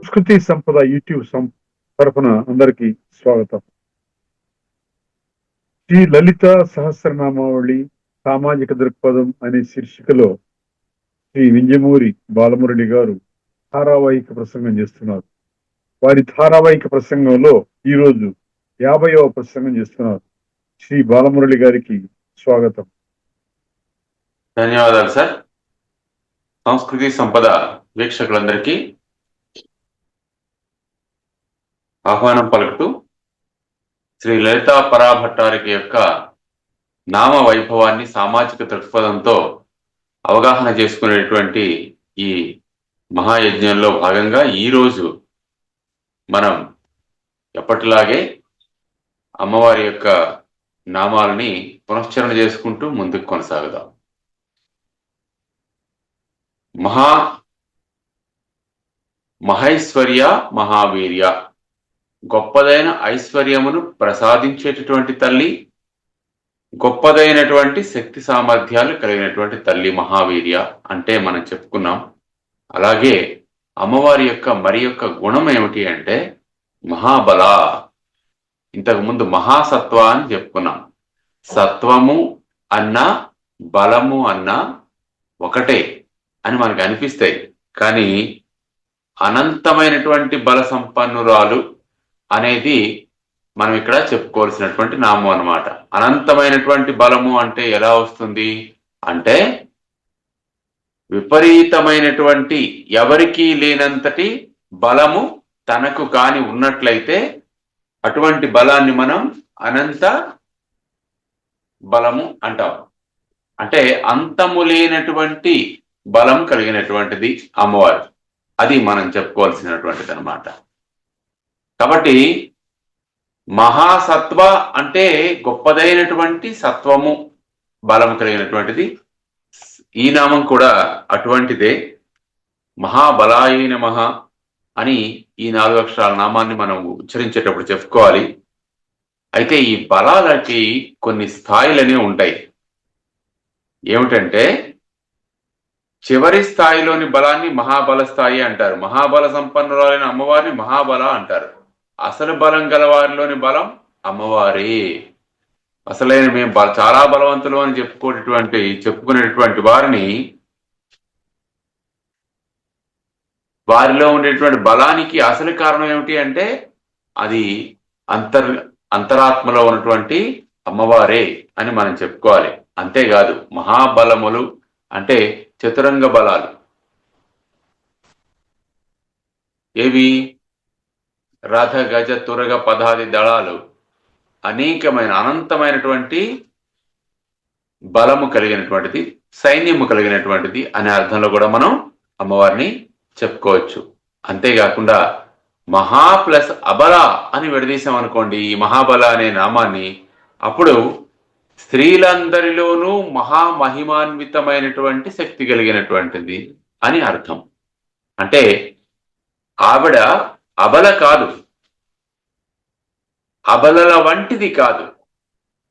సంస్కృతి సంపద యూట్యూబ్ తరపున అందరికీ స్వాగతం. శ్రీ లలిత సహస్రనామావళి సామాజిక దృక్పథం అనే శీర్షికలో శ్రీ వింజమూరి బాలమురళి గారు ధారావాహిక ప్రసంగం చేస్తున్నారు. వారి ధారావాహిక ప్రసంగంలో ఈరోజు 50వ ప్రసంగం చేస్తున్నారు. శ్రీ బాలమురళి గారికి స్వాగతం. ధన్యవాదాలు సార్. సంస్కృతి సంపద వీక్షకులందరికీ ఆహ్వానం పలుకుతూ శ్రీ లలితా పరాభట్టారిక యొక్క నామ వైభవాన్ని సామాజిక దృక్పథంతో అవగాహన చేసుకునేటువంటి ఈ మహాయజ్ఞంలో భాగంగా ఈరోజు మనం ఎప్పటిలాగే అమ్మవారి యొక్క నామాలని పునశ్చరణ చేసుకుంటూ ముందుకు కొనసాగుదాం. మహైశ్వర్య మహావీర్య, గొప్పదైన ఐశ్వర్యమును ప్రసాదించేటటువంటి తల్లి, గొప్పదైనటువంటి శక్తి సామర్థ్యాలు కలిగినటువంటి తల్లి మహావీర్య అంటే మనం చెప్పుకున్నాం. అలాగే అమ్మవారి యొక్క మరి యొక్క గుణం ఏమిటి అంటే మహాబల. ఇంతకుముందు మహాసత్వ అని చెప్పుకున్నాం. సత్వము అన్నా బలము అన్నా ఒకటే అని మనకు అనిపిస్తాయి, కానీ అనంతమైనటువంటి బల సంపన్నురాలు అనేది మనం ఇక్కడ చెప్పుకోవాల్సినటువంటి నామం అన్నమాట. అనంతమైనటువంటి బలము అంటే ఎలా వస్తుంది అంటే విపరీతమైనటువంటి ఎవరికీ లేనంతటి బలము తనకు కాని ఉన్నట్లయితే అటువంటి బలాన్ని మనం అనంత బలము అంటాం. అంటే అంతము లేనటువంటి బలం కలిగినటువంటిది అమ్మవారు. అది మనం చెప్పుకోవాల్సినటువంటిది అన్నమాట. కాబట్టి మహాసత్వ అంటే గొప్పదైనటువంటి సత్వము బలం కలిగినటువంటిది. ఈ నామం కూడా అటువంటిదే. మహాబలాయ నమః అని ఈ 4 అక్షరాల నామాన్ని మనం ఉచ్చరించేటప్పుడు చెప్పుకోవాలి. అయితే ఈ బలాలకి కొన్ని స్థాయిలనే ఉంటాయి. ఏమిటంటే చివరి స్థాయిలోని బలాన్ని మహాబల స్థాయి అంటారు. మహాబల సంపన్నురాలైన అమ్మవారిని మహాబల అంటారు. అసలు బలం గలవారిలోని బలం అమ్మవారి. అసలైన మేము చాలా బలవంతులు అని చెప్పుకునేటువంటి వారిలో ఉండేటువంటి బలానికి అసలు కారణం ఏమిటి అంటే అది అంతరాత్మలో ఉన్నటువంటి అమ్మవారే అని మనం చెప్పుకోవాలి. అంతేకాదు మహాబలములు అంటే చతురంగ బలాలు. ఏవి? రథ గజ తురగ పదాది దళాలు, అనేకమైన అనంతమైనటువంటి బలము కలిగినటువంటిది, సైన్యము కలిగినటువంటిది అనే అర్థంలో కూడా మనం అమ్మవారిని చెప్పుకోవచ్చు. అంతేకాకుండా మహా ప్లస్ అబల అని విడదీసాం అనుకోండి ఈ మహాబల అనే నామాన్ని, అప్పుడు స్త్రీలందరిలోనూ మహామహిమాన్వితమైనటువంటి శక్తి కలిగినటువంటిది అని అర్థం. అంటే ఆవిడ అబల కాదు, అబలల వంటిది కాదు.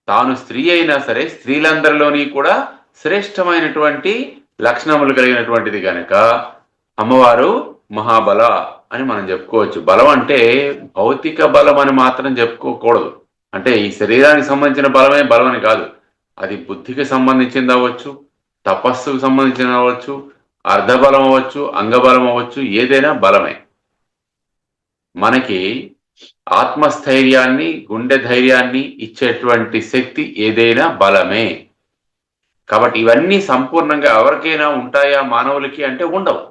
తాను స్త్రీ అయినా సరే స్త్రీలందరిలోని కూడా శ్రేష్టమైనటువంటి లక్షణములు కలిగినటువంటిది కనుక అమ్మవారు మహాబల అని మనం చెప్పుకోవచ్చు. బలం అంటే భౌతిక బలం అని మాత్రం చెప్పుకోకూడదు. అంటే ఈ శరీరానికి సంబంధించిన బలమే బలం అని కాదు. అది బుద్ధికి సంబంధించింది అవ్వచ్చు, తపస్సుకు సంబంధించిన అవ్వచ్చు, అర్ధబలం అవ్వచ్చు, అంగబలం అవ్వచ్చు, ఏదైనా బలమే. మనకి ఆత్మస్థైర్యాన్ని, గుండె ధైర్యాన్ని ఇచ్చేటువంటి శక్తి ఏదైనా బలమే. కాబట్టి ఇవన్నీ సంపూర్ణంగా ఎవరికైనా ఉంటాయా మానవులకి అంటే ఉండవు.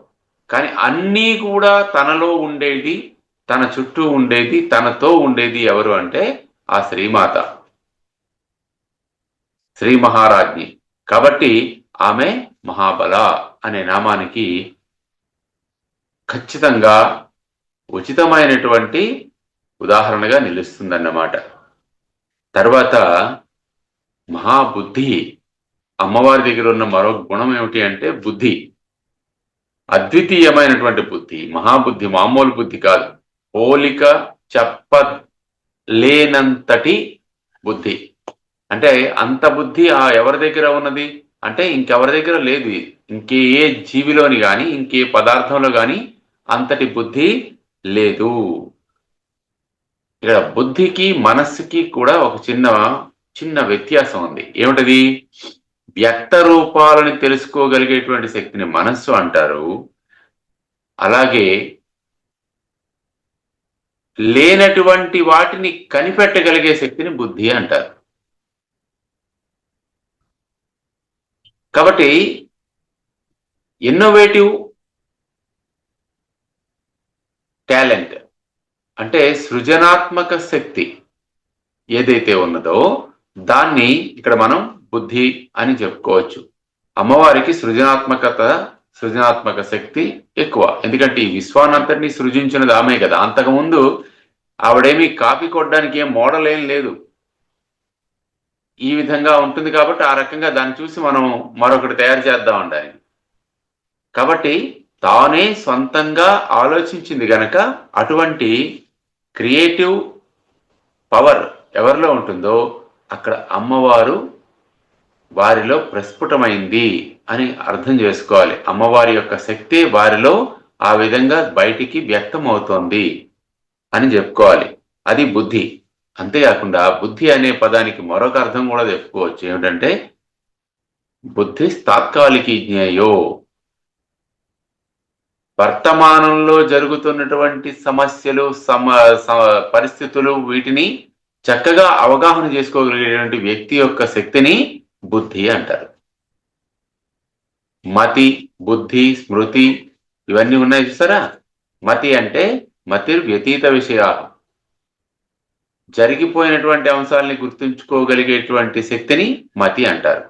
కానీ అన్నీ కూడా తనలో ఉండేది, తన చుట్టూ ఉండేది, తనతో ఉండేది ఎవరు అంటే ఆ శ్రీమాత, శ్రీ మహారాజ్ఞి. కాబట్టి ఆమె మహాబల అనే నామానికి ఖచ్చితంగా ఉచితమైనటువంటి ఉదాహరణగా నిలుస్తుందన్నమాట. తర్వాత మహాబుద్ధి. అమ్మవారి దగ్గర ఉన్న మరో గుణం ఏమిటి అంటే బుద్ధి. అద్వితీయమైనటువంటి బుద్ధి, మహాబుద్ధి. మామూలు బుద్ధి కాదు, పోలిక చెప్పలేనంతటి బుద్ధి. అంటే అంత బుద్ధి ఎవరి దగ్గర ఉన్నది అంటే ఇంకెవరి దగ్గర లేదు. ఇంకే జీవిలోని కానీ ఇంకే పదార్థంలో కానీ అంతటి బుద్ధి లేదు. ఇక్కడ బుద్ధికి మనస్సుకి కూడా ఒక చిన్న చిన్న వ్యత్యాసం ఉంది. ఏమిటది? వ్యక్త రూపాలని తెలుసుకోగలిగేటువంటి శక్తిని మనస్సు అంటారు. అలాగే లేనటువంటి వాటిని కనిపెట్టగలిగే శక్తిని బుద్ధి అంటారు. కాబట్టి ఇన్నోవేటివ్ టాలెంట్ అంటే సృజనాత్మక శక్తి ఏదైతే ఉన్నదో దాన్ని ఇక్కడ మనం బుద్ధి అని చెప్పుకోవచ్చు. అమ్మవారికి సృజనాత్మక శక్తి ఎక్కువ. ఎందుకంటే ఈ విశ్వానంతటిని సృజించినది ఆమె కదా. అంతకుముందు ఆవిడేమి కాపీ కొట్టడానికి ఏం మోడల్ ఏం లేదు. ఈ విధంగా ఉంటుంది కాబట్టి ఆ రకంగా దాన్ని చూసి మనం మరొకటి తయారు చేద్దాం ఉండాలి. కాబట్టి తానే సొంతంగా ఆలోచించింది గనక అటువంటి క్రియేటివ్ పవర్ ఎవరిలో ఉంటుందో అక్కడ అమ్మవారు వారిలో ప్రస్ఫుటమైంది అని అర్థం చేసుకోవాలి. అమ్మవారి యొక్క శక్తి వారిలో ఆ విధంగా బయటికి వ్యక్తం అవుతోంది అని చెప్పుకోవాలి. అది బుద్ధి. అంతేకాకుండా బుద్ధి అనే పదానికి మరొక అర్థం కూడా చెప్పుకోవచ్చు. ఏమిటంటే బుద్ధి తాత్కాలికి జ్ఞేయో, వర్తమానంలో జరుగుతున్నటువంటి సమస్యలు పరిస్థితులు వీటిని చక్కగా అవగాహన చేసుకోగలిగేటువంటి వ్యక్తి యొక్క శక్తిని బుద్ధి అంటారు. మతి, బుద్ధి, స్మృతి ఇవన్నీ ఉన్నాయి చూసారా. మతి అంటే మతిర్వ్యతీత విషయా, జరిగిపోయినటువంటి అంశాలని గుర్తుంచుకోగలిగేటువంటి శక్తిని మతి అంటారు.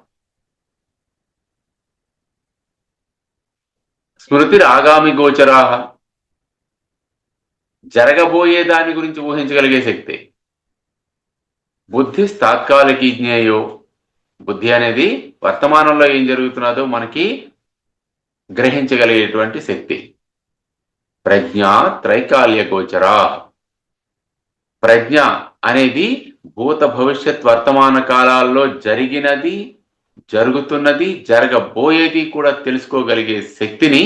స్మృతి ఆగామి గోచరాహ, జరగబోయే దాని గురించి ఊహించగలిగే శక్తి. బుద్ధి తాత్కాలికి జ్ఞేయో, బుద్ధి అనేది వర్తమానంలో ఏం జరుగుతున్నదో మనకి గ్రహించగలిగేటువంటి శక్తి. ప్రజ్ఞ త్రైకాల్య గోచరా, ప్రజ్ఞ అనేది భూత భవిష్యత్ వర్తమాన కాలాల్లో జరిగినది, జరుగుతున్నది, జరగబోయేది కూడా తెలుసుకోగలిగే శక్తిని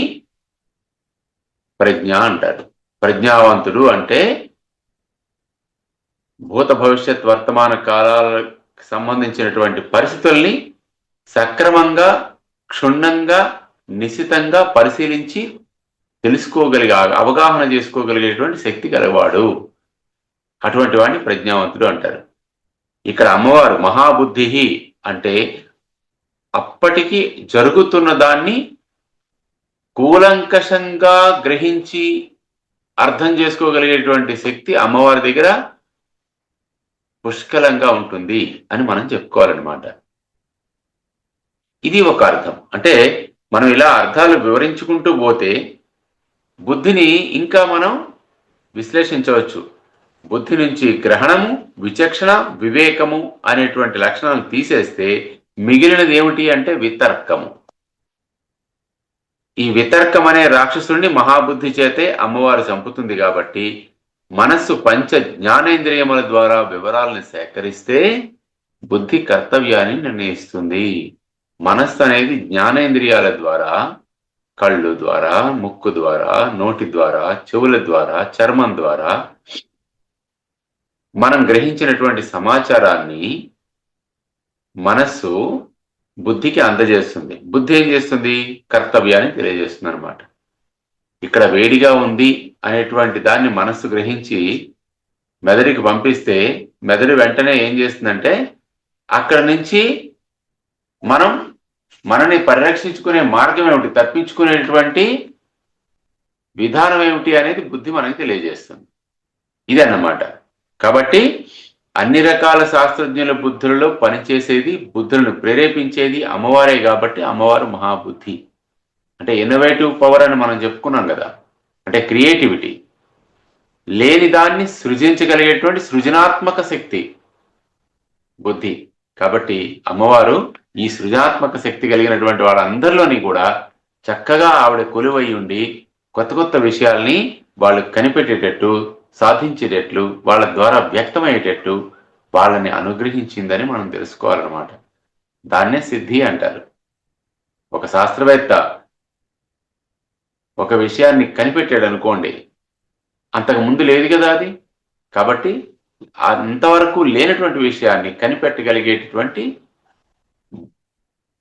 ప్రజ్ఞ అంటారు. ప్రజ్ఞావంతుడు అంటే భూత భవిష్యత్ వర్తమాన కాలాలకు సంబంధించినటువంటి పరిస్థితుల్ని సక్రమంగా, క్షుణ్ణంగా, నిశితంగా పరిశీలించి తెలుసుకోగలిగే, అవగాహన చేసుకోగలిగేటువంటి శక్తి గలవాడు. అటువంటి వాడిని ప్రజ్ఞావంతుడు అంటారు. ఇక్కడ అమ్మవారు మహాబుద్ధి అంటే అప్పటికి జరుగుతున్న దాన్ని కూలంకషంగా గ్రహించి అర్థం చేసుకోగలిగేటువంటి శక్తి అమ్మవారి దగ్గర పుష్కలంగా ఉంటుంది అని మనం చెప్పుకోవాలన్నమాట. ఇది ఒక అర్థం. అంటే మనం ఇలా అర్థాలు వివరించుకుంటూ పోతే బుద్ధిని ఇంకా మనం విశ్లేషించవచ్చు. బుద్ధి నుంచి గ్రహణము, విచక్షణ, వివేకము అనేటువంటి లక్షణాలను తీసేస్తే మిగిలినది ఏమిటి అంటే వితర్కము. ఈ వితర్కం అనే రాక్షసుడిని మహాబుద్ధి చేతే అమ్మవారు చంపుతుంది. కాబట్టి మనస్సు పంచ జ్ఞానేంద్రియముల ద్వారా వివరాలను సేకరిస్తే బుద్ధి కర్తవ్యాన్ని నిర్ణయిస్తుంది. మనస్సు అనేది జ్ఞానేంద్రియాల ద్వారా, కళ్ళు ద్వారా, ముక్కు ద్వారా, నోటి ద్వారా, చెవుల ద్వారా, చర్మం ద్వారా మనం గ్రహించినటువంటి సమాచారాన్ని మనస్సు బుద్ధికి అందజేస్తుంది. బుద్ధి ఏం చేస్తుంది? కర్తవ్యాన్ని తెలియజేస్తుంది అనమాట. ఇక్కడ వేడిగా ఉంది అనేటువంటి దాన్ని మనస్సు గ్రహించి మెదడుకి పంపిస్తే మెదడు వెంటనే ఏం చేస్తుందంటే అక్కడ నుంచి మనని పరిరక్షించుకునే మార్గం ఏమిటి, తప్పించుకునేటువంటి విధానం ఏమిటి అనేది బుద్ధి మనకి తెలియజేస్తుంది. ఇదన్నమాట. కాబట్టి అన్ని రకాల శాస్త్రజ్ఞుల బుద్ధులలో పనిచేసేది, బుద్ధులను ప్రేరేపించేది అమ్మవారే. కాబట్టి అమ్మవారు మహాబుద్ధి. అంటే ఇన్నోవేటివ్ పవర్ అని మనం చెప్పుకున్నాం కదా. అంటే క్రియేటివిటీ, లేని దాన్ని సృజించగలిగేటువంటి సృజనాత్మక శక్తి బుద్ధి. కాబట్టి అమ్మవారు ఈ సృజనాత్మక శక్తి కలిగినటువంటి వాళ్ళందరిలోని కూడా చక్కగా ఆవిడ కొలువై ఉండి కొత్త కొత్త విషయాల్ని వాళ్ళు కనిపెట్టేటట్టు, సాధించేటట్లు, వాళ్ళ ద్వారా వ్యక్తమయ్యేటట్టు వాళ్ళని అనుగ్రహించిందని మనం తెలుసుకోవాలన్నమాట. దాన్నే సిద్ధి అంటారు. ఒక శాస్త్రవేత్త ఒక విషయాన్ని కనిపెట్టాడు అనుకోండి, అంతకు ముందు లేదు కదా అది. కాబట్టి అంతవరకు లేనటువంటి విషయాన్ని కనిపెట్టగలిగేటటువంటి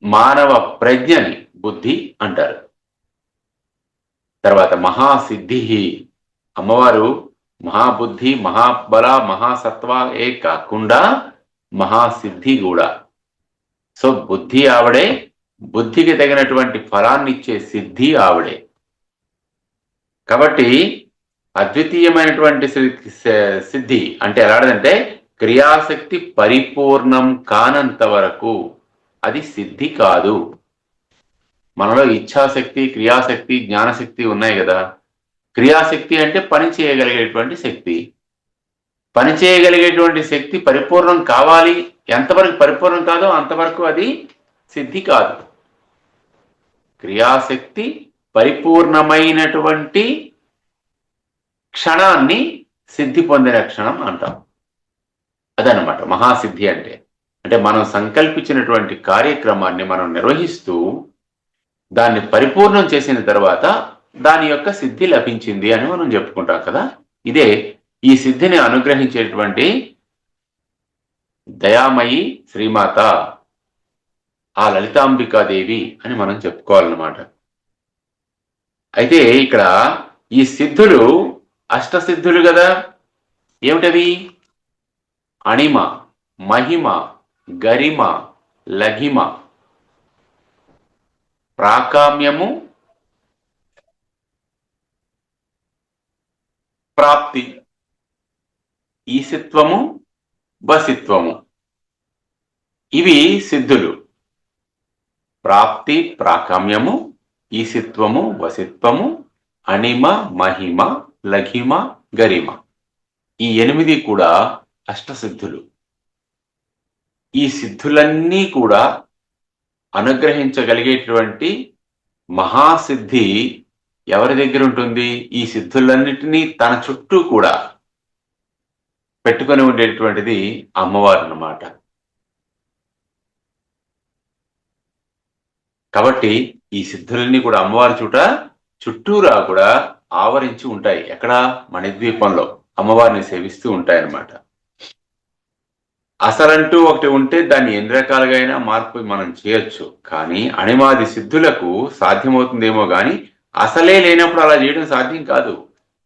మానవ ప్రజ్ఞని బుద్ధి అంటారు. తర్వాత మహాసిద్ధి, అమ్మవారు మహాబుద్ధి, మహాబల, మహాసత్వ కాకుండా మహాసిద్ధి కూడా. సో బుద్ధి ఆవిడే, బుద్ధికి తగినటువంటి ఫలాన్ని ఇచ్చే సిద్ధి ఆవిడే. కాబట్టి అద్వితీయమైనటువంటి సిద్ధి అంటే ఎలాంటిదంటే క్రియాశక్తి పరిపూర్ణం కానంత వరకు అది సిద్ధి కాదు. మనలో ఇచ్ఛాశక్తి, క్రియాశక్తి, జ్ఞానశక్తి ఉన్నాయి కదా. క్రియాశక్తి అంటే పని చేయగలిగేటువంటి శక్తి. పని చేయగలిగేటువంటి శక్తి పరిపూర్ణం కావాలి. ఎంతవరకు పరిపూర్ణం కాదో అంతవరకు అది సిద్ధి కాదు. క్రియాశక్తి పరిపూర్ణమైనటువంటి క్షణాన్ని సిద్ధి పొందిన క్షణం అంటాం. అదనమాట మహాసిద్ధి అంటే. అంటే మనం సంకల్పించినటువంటి కార్యక్రమాన్ని మనం నిర్వహిస్తూ దాన్ని పరిపూర్ణం చేసిన తర్వాత దాని యొక్క సిద్ధి లభించింది అని మనం చెప్పుకుంటాం కదా. ఇదే ఈ సిద్ధిని అనుగ్రహించేటువంటి దయామయి శ్రీమాత ఆ లలితాంబికాదేవి అని మనం చెప్పుకోవాలన్నమాట. అయితే ఇక్కడ ఈ సిద్ధులు అష్టసిద్ధులు కదా. ఏమిటవి? అణిమ, మహిమ, గరిమ, లఘిమ, ప్రాకామ్యము, ప్రాప్తి, ఈసిత్వము, వసిత్వము. ఇవి సిద్ధులు. ప్రాప్తి, ప్రాకామ్యము, ఈసిత్వము, వసిత్వము, అణిమ, మహిమ, లఘిమ, గరిమ. ఈ 8 కూడా అష్టసిద్ధులు. ఈ సిద్ధులన్నీ కూడా అనుగ్రహించగలిగేటువంటి మహాసిద్ధి ఎవరి దగ్గర ఉంటుంది? ఈ సిద్ధులన్నిటినీ తన చుట్టూ కూడా పెట్టుకొని ఉండేటువంటిది అమ్మవారు అన్నమాట. కాబట్టి ఈ సిద్ధులన్నీ కూడా అమ్మవారి చుట్టూరా కూడా ఆవరించి ఉంటాయి. ఎక్కడ? మణిద్వీపంలో అమ్మవారిని సేవిస్తూ ఉంటాయన్నమాట. అసలంటూ ఒకటి ఉంటే దాన్ని ఎన్ని రకాలుగా అయినా మార్పు మనం చేయొచ్చు. కానీ అణిమాది సిద్ధులకు సాధ్యమవుతుందేమో కానీ అసలే లేనప్పుడు అలా చేయడం సాధ్యం కాదు.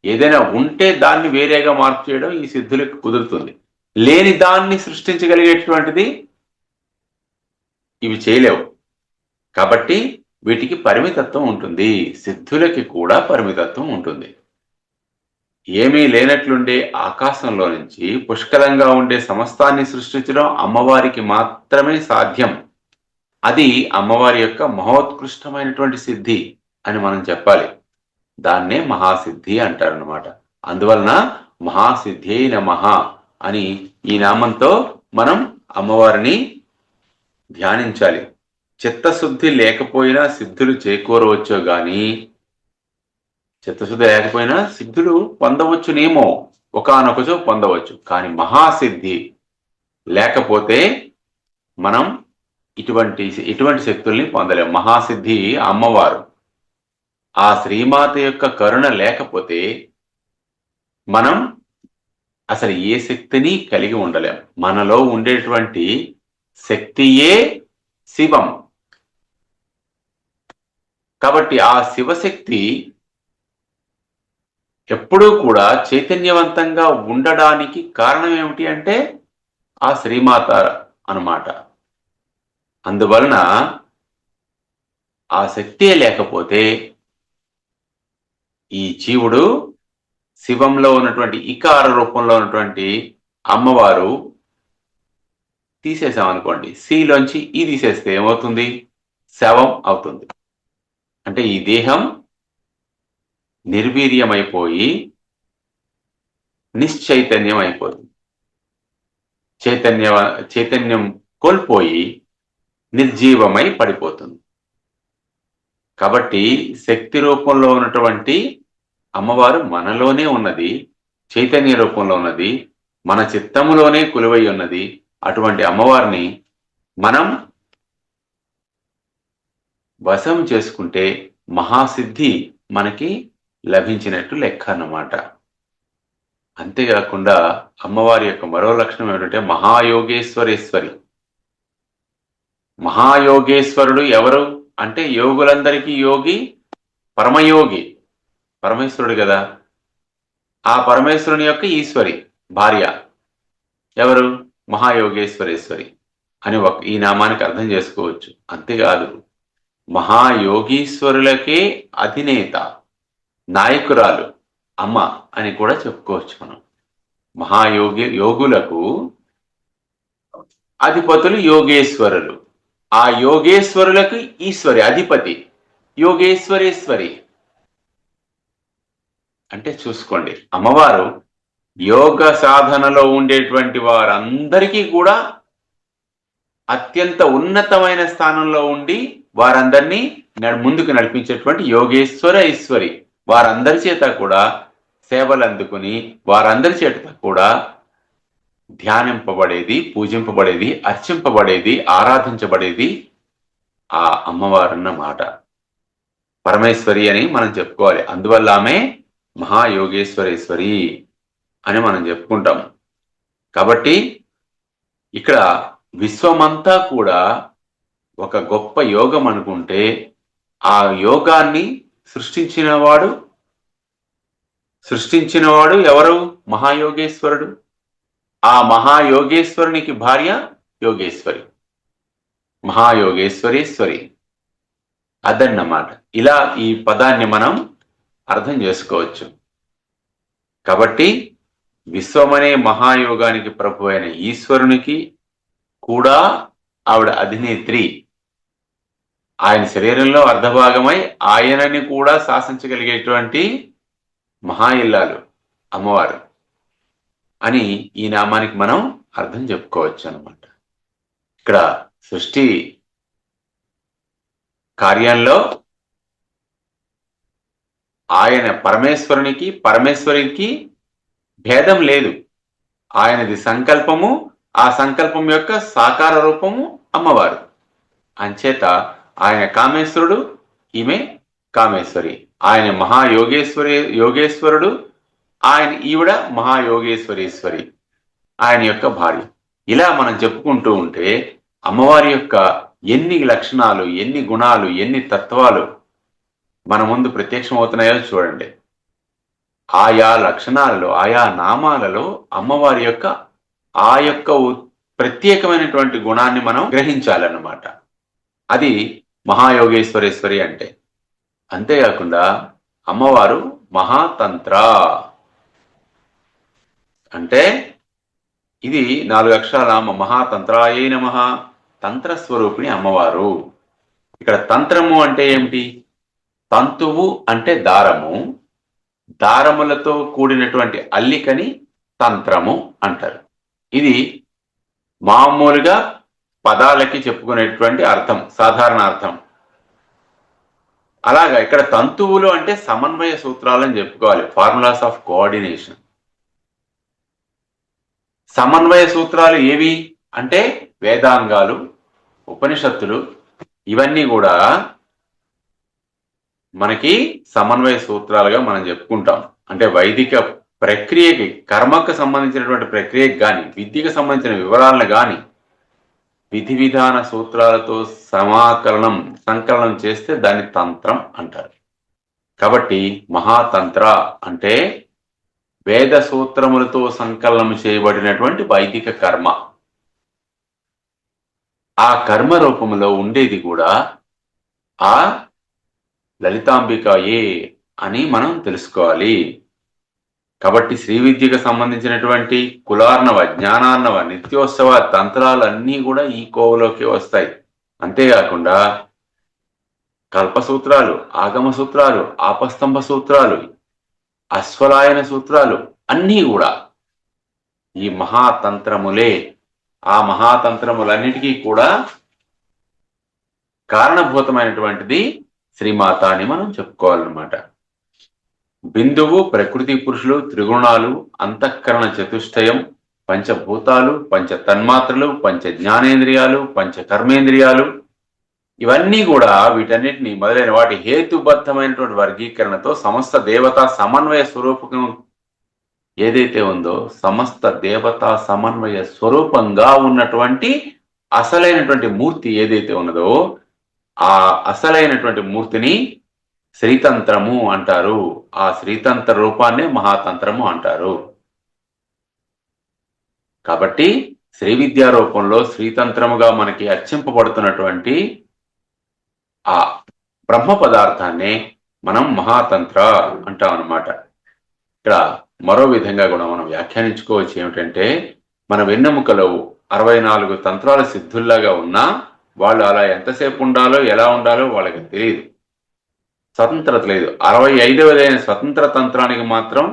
ఏదైనా ఉంటే దాన్ని వేరేగా మార్పు చేయడం ఈ సిద్ధులకు కుదురుతుంది. లేని దాన్ని సృష్టించగలిగేటువంటిది ఇవి చేయలేవు. కాబట్టి వీటికి పరిమితత్వం ఉంటుంది. సిద్ధులకి కూడా పరిమితత్వం ఉంటుంది. ఏమీ లేనట్లుండే ఆకాశంలో నుంచి పుష్కలంగా ఉండే సమస్తాన్ని సృష్టించడం అమ్మవారికి మాత్రమే సాధ్యం. అది అమ్మవారి యొక్క మహోత్కృష్టమైనటువంటి సిద్ధి అని మనం చెప్పాలి. దాన్నే మహాసిద్ధి అంటారన్నమాట. అందువలన మహాసిద్ధి నమః అని ఈ నామంతో మనం అమ్మవారిని ధ్యానించాలి. చిత్తశుద్ధి లేకపోయినా సిద్ధులు చేకూరవచ్చో గాని చిత్తశుద్ధి లేకపోయినా సిద్ధులు పొందవచ్చునేమో, ఒకానొకచో పొందవచ్చు. కానీ మహాసిద్ధి లేకపోతే మనం ఇటువంటి శక్తుల్ని పొందలేం. మహాసిద్ధి అమ్మవారు. ఆ శ్రీమాత యొక్క కరుణ లేకపోతే మనం అసలు ఏ శక్తిని కలిగి ఉండలేం. మనలో ఉండేటువంటి శక్తియే శివం. కాబట్టి ఆ శివశక్తి ఎప్పుడూ కూడా చైతన్యవంతంగా ఉండడానికి కారణం ఏమిటి అంటే ఆ శ్రీమాత అన్నమాట. అందువలన ఆ శక్తే లేకపోతే ఈ జీవుడు శివంలో ఉన్నటువంటి ఇకార రూపంలో ఉన్నటువంటి అమ్మవారు తీసేసామనుకోండి, సిలోంచి ఈ తీసేస్తే ఏమవుతుంది? శవం అవుతుంది. అంటే ఈ దేహం నిర్వీర్యమైపోయి నిశ్చైతన్యం అయిపోతుంది. చైతన్యం కోల్పోయి నిర్జీవమై పడిపోతుంది. కాబట్టి శక్తి రూపంలో ఉన్నటువంటి అమ్మవారు మనలోనే ఉన్నది, చైతన్య రూపంలో ఉన్నది, మన చిత్తములోనే కొలువై ఉన్నది. అటువంటి అమ్మవారిని మనం వశం చేసుకుంటే మహాసిద్ధి మనకి లభించినట్టు లెక్క అన్నమాట. అంతేకాకుండా అమ్మవారి యొక్క మరో లక్షణం ఏమిటంటే మహాయోగేశ్వరేశ్వరి. మహాయోగేశ్వరుడు ఎవరు అంటే యోగులందరికీ యోగి పరమయోగి పరమేశ్వరుడు కదా. ఆ పరమేశ్వరుని యొక్క ఈశ్వరి భార్య ఎవరు? మహాయోగేశ్వరేశ్వరి అని ఈ నామానికి అర్థం చేసుకోవచ్చు. అంతేకాదు మహాయోగీశ్వరులకే అధినేత నాయకురాలు అమ్మ అని కూడా చెప్పుకోవచ్చు మనం. యోగులకు అధిపతులు యోగేశ్వరులు, ఆ యోగేశ్వరులకు ఈశ్వరి అధిపతి యోగేశ్వరేశ్వరి. అంటే చూసుకోండి, అమ్మవారు యోగ సాధనలో ఉండేటువంటి వారందరికీ కూడా అత్యంత ఉన్నతమైన స్థానంలో ఉండి వారందరినీ ముందుకు నడిపించేటువంటి యోగేశ్వర ఈశ్వరి. వారందరి చేత కూడా సేవలు అందుకుని వారందరి చేత కూడా ధ్యానింపబడేది, పూజింపబడేది, అర్చింపబడేది, ఆరాధించబడేది ఆ అమ్మవారన్నమాట. పరమేశ్వరి అని మనం చెప్పుకోవాలి. అందువల్ల ఆమె మహాయోగేశ్వరేశ్వరి అని మనం చెప్పుకుంటాం. కాబట్టి ఇక్కడ విశ్వమంతా కూడా ఒక గొప్ప యోగం అనుకుంటే ఆ యోగాన్ని సృష్టించినవాడు ఎవరు? మహాయోగేశ్వరుడు. ఆ మహాయోగేశ్వరునికి భార్య యోగేశ్వరి, మహాయోగేశ్వరేశ్వరి. అదన్నమాట. ఇలా ఈ పదాన్ని మనం అర్థం చేసుకోవచ్చు. కాబట్టి విశ్వమనే మహాయోగానికి ప్రభు అయిన ఈశ్వరునికి కూడా ఆవిడ అధినేత్రి. ఆయన శరీరంలో అర్ధభాగమై ఆయనని కూడా శాసించగలిగేటువంటి మహా ఇల్లాలు అమ్మవారు అని ఈ నామానికి మనం అర్థం చెప్పుకోవచ్చు అన్నమాట. ఇక్కడ సృష్టి కార్యంలో ఆయన పరమేశ్వరికి భేదం లేదు. ఆయనది సంకల్పము, ఆ సంకల్పం యొక్క సాకార రూపము అమ్మవారు. అంచేత ఆయన కామేశ్వరుడు, ఈమె కామేశ్వరి. ఆయన యోగేశ్వరుడు, ఈవిడ మహాయోగేశ్వరేశ్వరి, ఆయన యొక్క భార్య. ఇలా మనం చెప్పుకుంటూ ఉంటే అమ్మవారి యొక్క ఎన్ని లక్షణాలు, ఎన్ని గుణాలు, ఎన్ని తత్వాలు మన ముందు ప్రత్యక్షమవుతున్నాయో చూడండి. ఆయా లక్షణాలలో, ఆయా నామాలలో అమ్మవారి యొక్క ఆ యొక్క ప్రత్యేకమైనటువంటి గుణాన్ని మనం గ్రహించాలన్నమాట. అది మహాయోగేశ్వరేశ్వరి అంటే. అంతేకాకుండా అమ్మవారు మహాతంత్ర అంటే ఇది 4 అక్షరాల మహాతంత్రాయై నమః, తంత్రస్వరూపిణి అమ్మవారు. ఇక్కడ తంత్రము అంటే ఏమిటి? తంతువు అంటే దారము, దారములతో కూడినటువంటి అల్లికని తంత్రము అంటారు. ఇది మామూలుగా పదాలకి చెప్పుకునేటువంటి అర్థం, సాధారణ అర్థం. అలాగా ఇక్కడ తంతువులు అంటే సమన్వయ సూత్రాలని చెప్పుకోవాలి, ఫార్ములాస్ ఆఫ్ కోఆర్డినేషన్. సమన్వయ సూత్రాలు ఏవి అంటే వేదాంగాలు, ఉపనిషత్తులు, ఇవన్నీ కూడా మనకి సమన్వయ సూత్రాలుగా మనం చెప్పుకుంటాం. అంటే వైదిక ప్రక్రియకి, కర్మకు సంబంధించినటువంటి ప్రక్రియకి కానీ, విద్యకు సంబంధించిన వివరాలను కానీ విధి విధాన సూత్రాలతో సంకలనం చేస్తే దాన్ని తంత్రం అంటారు. కాబట్టి మహాతంత్ర అంటే వేద సూత్రములతో సంకలనం చేయబడినటువంటి వైదిక కర్మ. ఆ కర్మ రూపంలో ఉండేది కూడా ఆ లలితాంబికయే అని మనం తెలుసుకోవాలి. కాబట్టి శ్రీ విద్యకు సంబంధించినటువంటి కులార్ణవ, జ్ఞానార్ణవ, నిత్యోత్సవ తంత్రాలన్నీ కూడా ఈ కోవలోకి వస్తాయి. అంతేకాకుండా కల్పసూత్రాలు, ఆగమ సూత్రాలు, ఆపస్తంభ సూత్రాలు, అశ్వలాయన సూత్రాలు అన్నీ కూడా ఈ మహాతంత్రములే. ఆ మహాతంత్రములన్నిటికీ కూడా కారణభూతమైనటువంటిది శ్రీమాత అని మనం చెప్పుకోవాలన్నమాట. బిందువు, ప్రకృతి పురుషులు, త్రిగుణాలు, అంతఃకరణ చతుష్టయం, పంచభూతాలు, పంచ తన్మాత్రలు, పంచ జ్ఞానేంద్రియాలు, పంచ కర్మేంద్రియాలు, ఇవన్నీ కూడా వీటన్నిటిని మొదలైన వాటి హేతుబద్ధమైనటువంటి వర్గీకరణతో సమస్త దేవతా సమన్వయ స్వరూపం ఏదైతే ఉందో సమస్త దేవతా సమన్వయ స్వరూపంగా ఉన్నటువంటి అసలైనటువంటి మూర్తి ఏదైతే ఉన్నదో ఆ అసలైనటువంటి మూర్తిని శ్రీతంత్రము అంటారు. ఆ శ్రీతంత్ర రూపాన్నే మహాతంత్రము అంటారు. కాబట్టి శ్రీ విద్యా రూపంలో శ్రీతంత్రముగా మనకి అర్చింపబడుతున్నటువంటి ఆ బ్రహ్మ పదార్థాన్నే మనం మహాతంత్ర అంటాం అన్నమాట. ఇక్కడ మరో విధంగా కూడా మనం వ్యాఖ్యానించుకోవచ్చు. ఏమిటంటే మన వెన్నెముకలో 64 తంత్రాల సిద్ధుల్లాగా ఉన్నా వాళ్ళు అలా ఎంతసేపు ఉండాలో ఎలా ఉండాలో వాళ్ళకి తెలియదు. స్వతంత్రత లేదు. 65వదైన స్వతంత్ర తంత్రానికి మాత్రం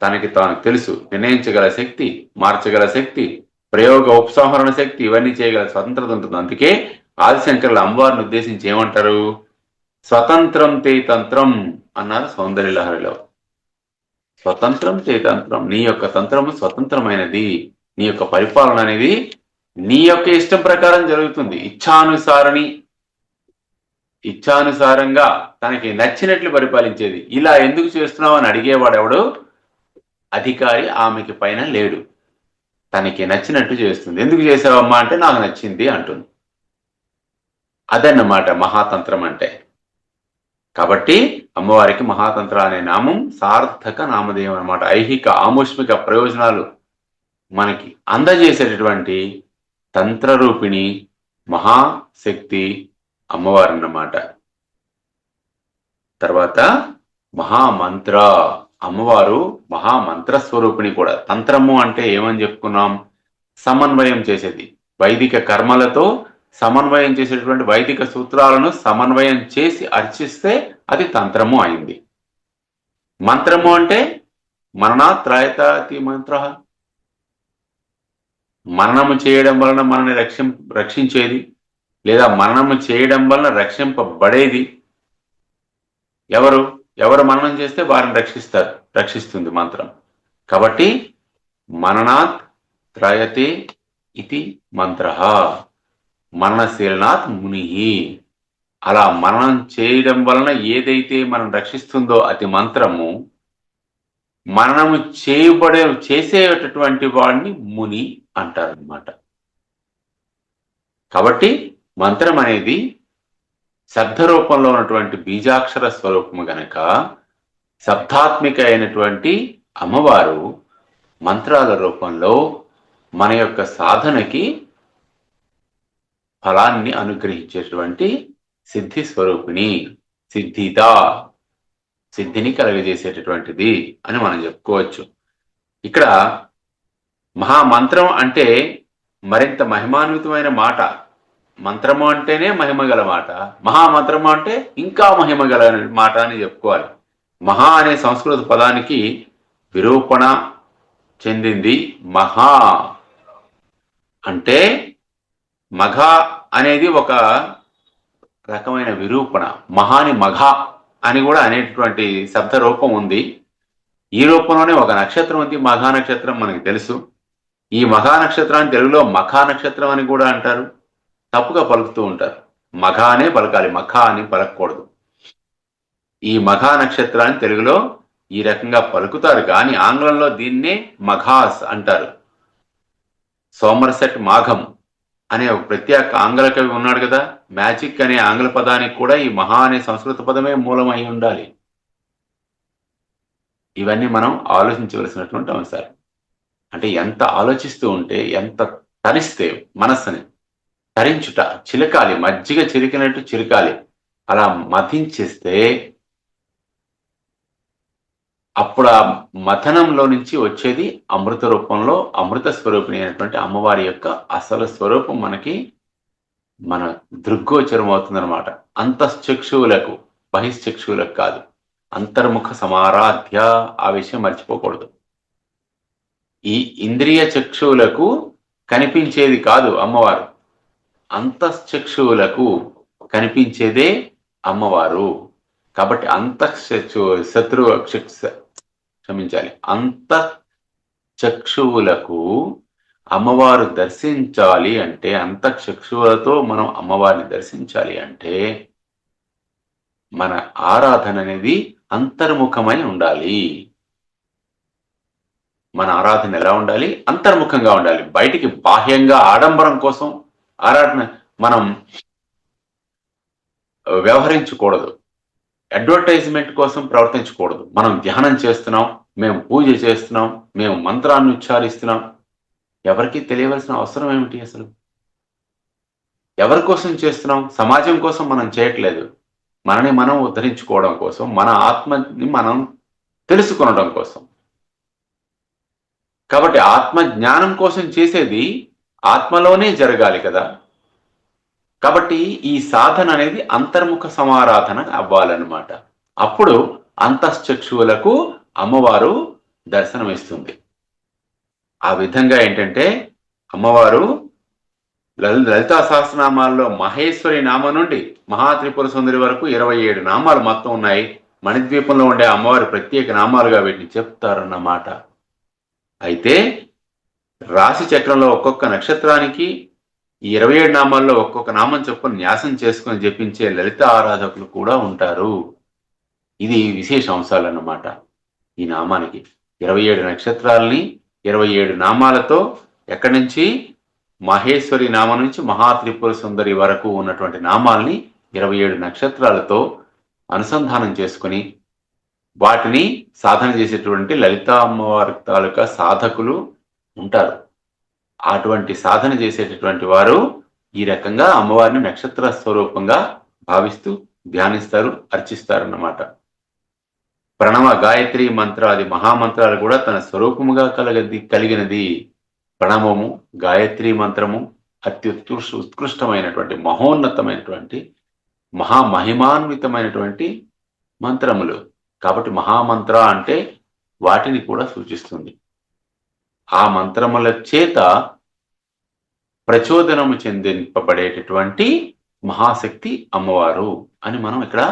తనకి తాను తెలుసు. నిర్ణయించగల శక్తి, మార్చగల శక్తి, ప్రయోగ ఉపసంహరణ శక్తి, ఇవన్నీ చేయగల స్వతంత్రత ఉంటుంది. అందుకే ఆదిశంకరుల అమ్మవారిని ఉద్దేశించి ఏమంటారు? స్వతంత్రం తే తంత్రం అన్నారు సౌందర్యలహరిలో. స్వతంత్రం తే తంత్రం, నీ యొక్క తంత్రము స్వతంత్రమైనది. నీ యొక్క పరిపాలన అనేది నీ యొక్క ఇష్టం ప్రకారం జరుగుతుంది. ఇచ్ఛానుసారంగా తనకి నచ్చినట్లు పరిపాలించేది. ఇలా ఎందుకు చేస్తున్నావు అని అడిగేవాడెవడు అధికారి ఆమెకి పైన లేడు. తనకి నచ్చినట్టు చేస్తుంది. ఎందుకు చేసావమ్మా అంటే నాకు నచ్చింది అంటుంది. అదన్నమాట మహాతంత్రం అంటే. కాబట్టి అమ్మవారికి మహాతంత్ర అనే నామం సార్థక నామధేయం అనమాట. ఐహిక ఆముష్మిక ప్రయోజనాలు మనకి అందజేసేటటువంటి తంత్రరూపిణి మహాశక్తి అమ్మవారు అన్నమాట. తర్వాత మహామంత్ర, అమ్మవారు మహామంత్ర స్వరూపిణి కూడా. తంత్రము అంటే ఏమని చెప్పుకున్నాం? సమన్వయం చేసేది. వైదిక కర్మలతో సమన్వయం చేసేటువంటి వైదిక సూత్రాలను సమన్వయం చేసి అర్చిస్తే అది తంత్రము అయింది. మంత్రము అంటే మరణాత్రాయతాతి మంత్ర, మరణము చేయడం వలన మనల్ని రక్షించేది, లేదా మరణము చేయడం వలన రక్షింపబడేది. ఎవరు మరణం చేస్తే వారిని రక్షిస్తుంది మంత్రం. కాబట్టి మరణాత్ త్రయతే ఇది మంత్ర, మరణశీలనాత్ ముని. అలా మరణం చేయడం వలన ఏదైతే మనం రక్షిస్తుందో అది మంత్రము. మరణము చేసేటటువంటి వాడిని ముని అంటారన్నమాట. కాబట్టి మంత్రం అనేది శబ్ద రూపంలో ఉన్నటువంటి బీజాక్షర స్వరూపము గనక శబ్దాత్మిక అయినటువంటి అమ్మవారు మంత్రాల రూపంలో మన యొక్క సాధనకి ఫలాన్ని అనుగ్రహించేటువంటి సిద్ధి స్వరూపిణి, సిద్ధిని కలుగజేసేటటువంటిది అని మనం చెప్పుకోవచ్చు. ఇక్కడ మహామంత్రం అంటే మరింత మహిమాన్వితమైన మాట. మంత్రము అంటేనే మహిమగల మాట, మహామంత్రము అంటే ఇంకా మహిమగల మాట అని చెప్పుకోవాలి. మహా అనే సంస్కృత పదానికి విరూపణ చెందింది మహా అంటే. మఘ అనేది ఒక రకమైన విరూపణ. మహాని మఘ అని కూడా అనేటటువంటి శబ్ద రూపం ఉంది. ఈ రూపంలోనే ఒక నక్షత్రం ఉంది, మఘా నక్షత్రం, మనకి తెలుసు. ఈ మఘా నక్షత్రాన్ని తెలుగులో మఖా నక్షత్రం అని కూడా అంటారు. తప్పుగా పలుకుతూ ఉంటారు. మఘ అనే పలకాలి, మఖా అని పలకకూడదు. ఈ మఘా నక్షత్రాన్ని తెలుగులో ఈ రకంగా పలుకుతారు, కానీ ఆంగ్లంలో దీన్నే మఘాస్ అంటారు. సోమర్సెట్ మాఘం అనే ఒక ప్రత్యేక ఆంగ్ల కవి ఉన్నాడు కదా. మ్యాజిక్ అనే ఆంగ్ల పదానికి కూడా ఈ మహా అనే సంస్కృత పదమే మూలమై ఉండాలి. ఇవన్నీ మనం ఆలోచించవలసినటువంటి అంశాలు. అంటే ఎంత ఆలోచిస్తూ ఉంటే, ఎంత తరిస్తే మనస్సుని తరించుట, చిలకాలి, మజ్జిగ చిరికినట్టు చిరకాలి. అలా మథించేస్తే అప్పుడు ఆ మథనంలో నుంచి వచ్చేది అమృత రూపంలో అమృత స్వరూపిణి అయినటువంటి అమ్మవారి యొక్క అసలు స్వరూపం మనకి మన దృగ్గోచరం అవుతుందన్నమాట. అంతశ్చక్షువులకు, బహిశ్చక్షువులకు కాదు. అంతర్ముఖ సమారాధ్య, ఆ విషయం మర్చిపోకూడదు. ఈ ఇంద్రియ చక్షువులకు కనిపించేది కాదు అమ్మవారు, అంతశ్చక్షువులకు కనిపించేదే అమ్మవారు. కాబట్టి అంతఃచక్షువులకు అమ్మవారు దర్శించాలి అంటే, అంతఃచక్షువులతో మనం అమ్మవారిని దర్శించాలి అంటే మన ఆరాధన అనేది అంతర్ముఖమై ఉండాలి. మన ఆరాధన ఎలా ఉండాలి? అంతర్ముఖంగా ఉండాలి. బయటికి బాహ్యంగా ఆడంబరం కోసం ఆరాధన మనం వ్యవహరించకూడదు. అడ్వర్టైజ్మెంట్ కోసం ప్రవర్తించకూడదు. మనం ధ్యానం చేస్తున్నాం, మేము పూజ చేస్తున్నాం, మేము మంత్రాన్ని ఉచ్చారిస్తున్నాం. ఎవరికి తెలియవలసిన అవసరం ఏమిటి అసలు? ఎవరి కోసం చేస్తున్నాం? సమాజం కోసం మనం చేయట్లేదు. మనని మనం ఉద్ధరించుకోవడం కోసం, మన ఆత్మని మనం తెలుసుకొనడం కోసం. కాబట్టి ఆత్మ జ్ఞానం కోసం చేసేది ఆత్మలోనే జరగాలి కదా. కాబట్టి ఈ సాధన అనేది అంతర్ముఖ సమారాధన అవ్వాలన్నమాట. అప్పుడు అంతశ్చక్షువులకు అమ్మవారు దర్శనమిస్తుంది. ఆ విధంగా ఏంటంటే అమ్మవారు లలితా సహస్రనామాల్లో మహేశ్వరి నామం నుండి మహాత్రిపుర సుందరి వరకు 27 నామాలు మొత్తం ఉన్నాయి. మణిద్వీపంలో ఉండే అమ్మవారి ప్రత్యేక నామాలుగా వీటిని చెప్తారన్నమాట. అయితే రాశి చక్రంలో ఒక్కొక్క నక్షత్రానికి ఈ 27 నామాల్లో ఒక్కొక్క నామం చొప్పున న్యాసం చేసుకొని జపించే లలిత ఆరాధకులు కూడా ఉంటారు. ఇది విశేష అంశాలన్నమాట. ఈ నామానికి 27 నక్షత్రాలని 27 నామాలతో ఎక్కడి నుంచి మహేశ్వరి నామం నుంచి మహాత్రిపుర సుందరి వరకు ఉన్నటువంటి నామాల్ని 27 నక్షత్రాలతో అనుసంధానం చేసుకుని వాటిని సాధన చేసేటువంటి లలితా అమ్మవారి తాలూకా సాధకులు ఉంటారు. అటువంటి సాధన చేసేటటువంటి వారు ఈ రకంగా అమ్మవారిని నక్షత్ర స్వరూపంగా భావిస్తూ ధ్యానిస్తారు, అర్చిస్తారన్నమాట. ప్రణవ గాయత్రి మంత్రాది మహామంత్రాలు కూడా తన స్వరూపముగా కలిగినది. ప్రణవము, గాయత్రి మంత్రము ఉత్కృష్టమైనటువంటి మహోన్నతమైనటువంటి మహామహిమాన్వితమైనటువంటి మంత్రములు. కాబట్టి మహామంత్ర అంటే వాటిని కూడా సూచిస్తుంది. ఆ మంత్రముల చేత ప్రచోదనము చెందింపబడేటటువంటి మహాశక్తి అమ్మవారు అని మనం ఇక్కడ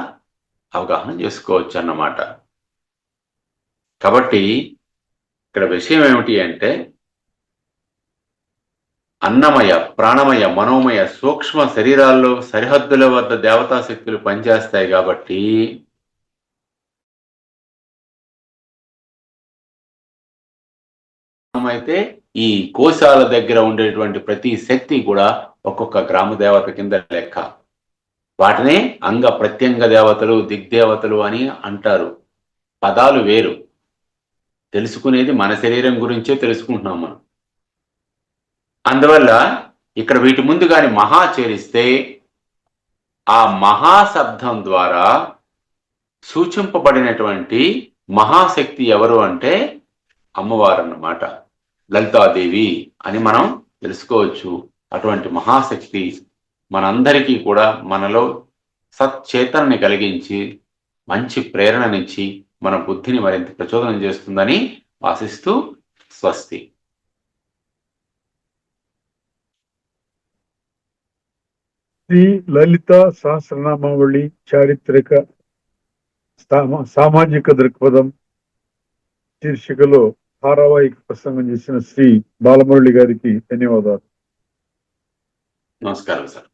అవగాహన చేసుకోవచ్చు అన్నమాట. కాబట్టి ఇక్కడ విషయం ఏమిటి అంటే అన్నమయ, ప్రాణమయ, మనోమయ సూక్ష్మ శరీరాల్లో సరిహద్దుల వద్ద దేవతా శక్తులు పనిచేస్తాయి. కాబట్టి అయితే ఈ కోశాల దగ్గర ఉండేటువంటి ప్రతి శక్తి కూడా ఒక్కొక్క గ్రామ దేవత కింద లెక్క. వాటినే అంగ ప్రత్యంగ దేవతలు, దిగ్దేవతలు అని అంటారు. పదాలు వేరు. తెలుసుకునేది మన శరీరం గురించే తెలుసుకుంటున్నాం మనం. అందువల్ల ఇక్కడ వీటి ముందు కానీ మహా చేరిస్తే ఆ మహాశబ్దం ద్వారా సూచింపబడినటువంటి మహాశక్తి ఎవరు అంటే అమ్మవారు అన్నమాట, లలితాదేవి అని మనం తెలుసుకోవచ్చు. అటువంటి మహాశక్తి మనందరికీ కూడా మనలో సచ్చేతనని కలిగించి మంచి ప్రేరణనిచ్చి మన బుద్ధిని మరింత ప్రచోదనం చేస్తుందని ఆశిస్తూ స్వస్తి. శ్రీ లలిత సహస్రనామావళి చారిత్రక సామాజిక దృక్పథం శీర్షికలో ధారావాహిక ప్రసంగం చేసిన శ్రీ బాలమురళి గారికి ధన్యవాదాలు. నమస్కారం సార్.